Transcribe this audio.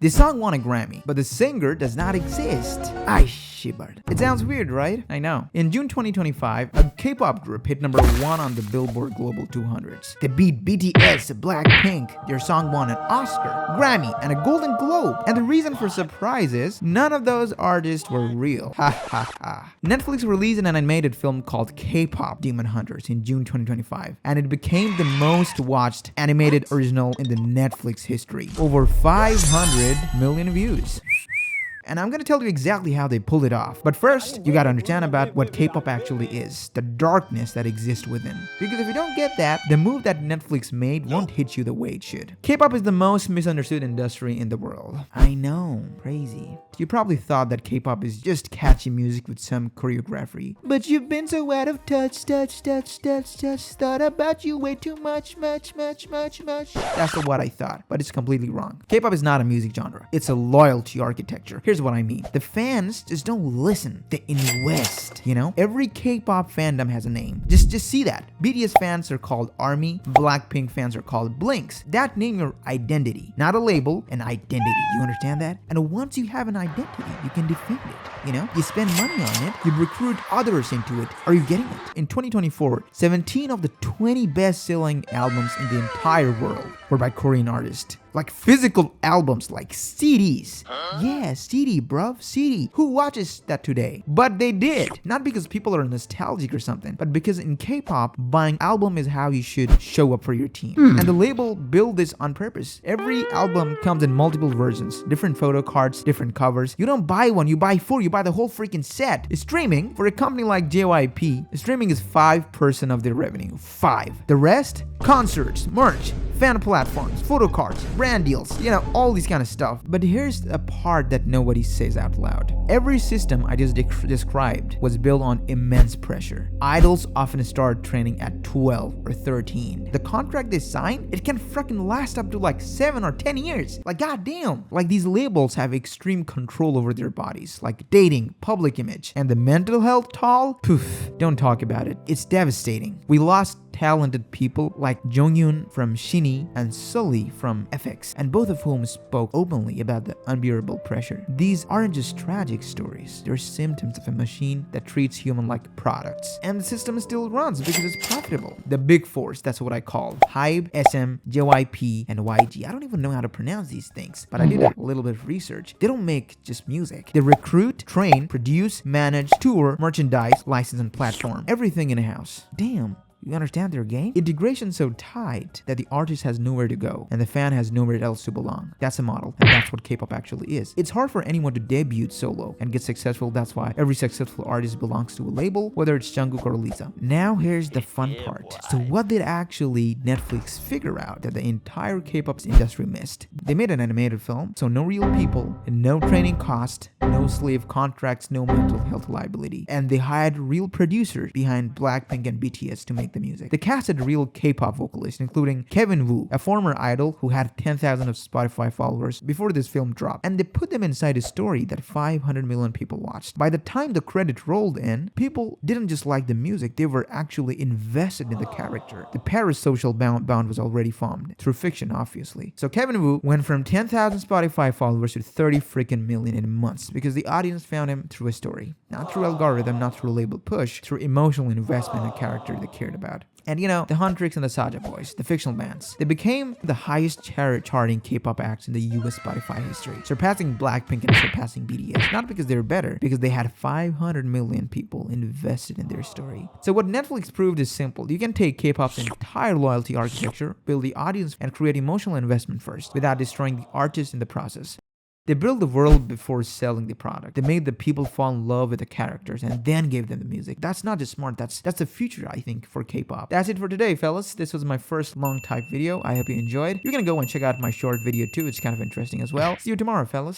The song won a Grammy, but the singer does not exist. I shivered. It sounds weird, right? I know. In June 2025, a K-pop group hit number 1 on the Billboard Global 200s. They beat BTS, Blackpink. Their song won an Oscar, Grammy, and a Golden Globe. And the reason for surprise is, none of those artists were real. Ha ha ha. Netflix released an animated film called Kpop Demon Hunters in June 2025, and it became the most watched animated original in the Netflix history. Over 500 million views. And I'm gonna tell you exactly how they pulled it off. But first, you gotta understand about what K-pop actually is, the darkness that exists within. Because if you don't get that, the move that Netflix made won't hit you the way it should. K-pop is the most misunderstood industry in the world. I know, crazy. You probably thought that K-pop is just catchy music with some choreography. But you've been so out of touch, thought about you way too much. That's what I thought, but it's completely wrong. K-pop is not a music genre. It's a loyalty architecture. Here's what I mean. The fans just don't listen. They invest, you know? Every K-pop fandom has a name. Just see that. BTS fans are called ARMY. Blackpink fans are called Blinks. That name your identity. Not a label, an identity. You understand that? And once you have an identity, you can defend it. You know? You spend money on it. You recruit others into it. Are you getting it? In 2024, 17 of the 20 best-selling albums in the entire world were by Korean artists. Like physical albums, like CDs. Yeah, CD, bruv, CD. Who watches that today? But they did. Not because people are nostalgic or something, but because in K-pop, buying album is how you should show up for your team. And the label built this on purpose. Every album comes in multiple versions, different photo cards, different covers. You don't buy one, you buy 4, you buy the whole freaking set. Streaming, for a company like JYP, streaming is 5% of their revenue. 5. The rest? Concerts, merch, fan platforms, photo cards, brand deals, you know, all these kind of stuff. But here's a part that nobody says out loud. Every system I just described was built on immense pressure. Idols often start training at 12 or 13. The contract they sign, it can freaking last up to like 7 or 10 years. Like, goddamn. Like, these labels have extreme control over their bodies, like dating, public image, and the mental health toll, poof, don't talk about it. It's devastating. We lost talented people like Jonghyun from Shinee and Sully from FX, and both of whom spoke openly about the unbearable pressure. These aren't just tragic stories, they're symptoms of a machine that treats humans like products. And the system still runs because it's profitable. The big fours, that's what I call HYBE, SM, JYP, and YG. I don't even know how to pronounce these things, but I did a little bit of research. They don't make just music. They recruit, train, produce, manage, tour, merchandise, license, and platform. Everything in a house. Damn. You understand their game? Integration's so tight that the artist has nowhere to go and the fan has nowhere else to belong. That's a model, and that's what K-pop actually is. It's hard for anyone to debut solo and get successful. That's why every successful artist belongs to a label, whether it's Jungkook or Lisa. Now here's the fun part. So what did actually Netflix figure out that the entire K-pop industry missed? They made an animated film, so no real people, no training cost, no slave contracts, no mental health liability. And they hired real producers behind Blackpink and BTS to make the music. They casted real K-pop vocalists, including Kevin Wu, a former idol who had 10,000 of Spotify followers before this film dropped, and they put them inside a story that 500 million people watched. By the time the credit rolled in, people didn't just like the music, they were actually invested in the character. The parasocial bond was already formed, through fiction obviously. So Kevin Wu went from 10,000 Spotify followers to 30 freaking million in months, because the audience found him through a story. Not through algorithm, not through label push, through emotional investment in a character they cared about. And you know, the Huntrix and the Saja Boys, the fictional bands, they became the highest charting K-pop acts in the US Spotify history, surpassing Blackpink and surpassing BTS. Not because they were better, because they had 500 million people invested in their story. So what Netflix proved is simple. You can take K-pop's entire loyalty architecture, build the audience, and create emotional investment first, without destroying the artist in the process. They built the world before selling the product. They made the people fall in love with the characters and then gave them the music. That's not just smart, that's the future, I think, for K-pop. That's it for today, fellas. This was my first long type video. I hope you enjoyed. You're gonna go and check out my short video too. It's kind of interesting as well. See you tomorrow, fellas.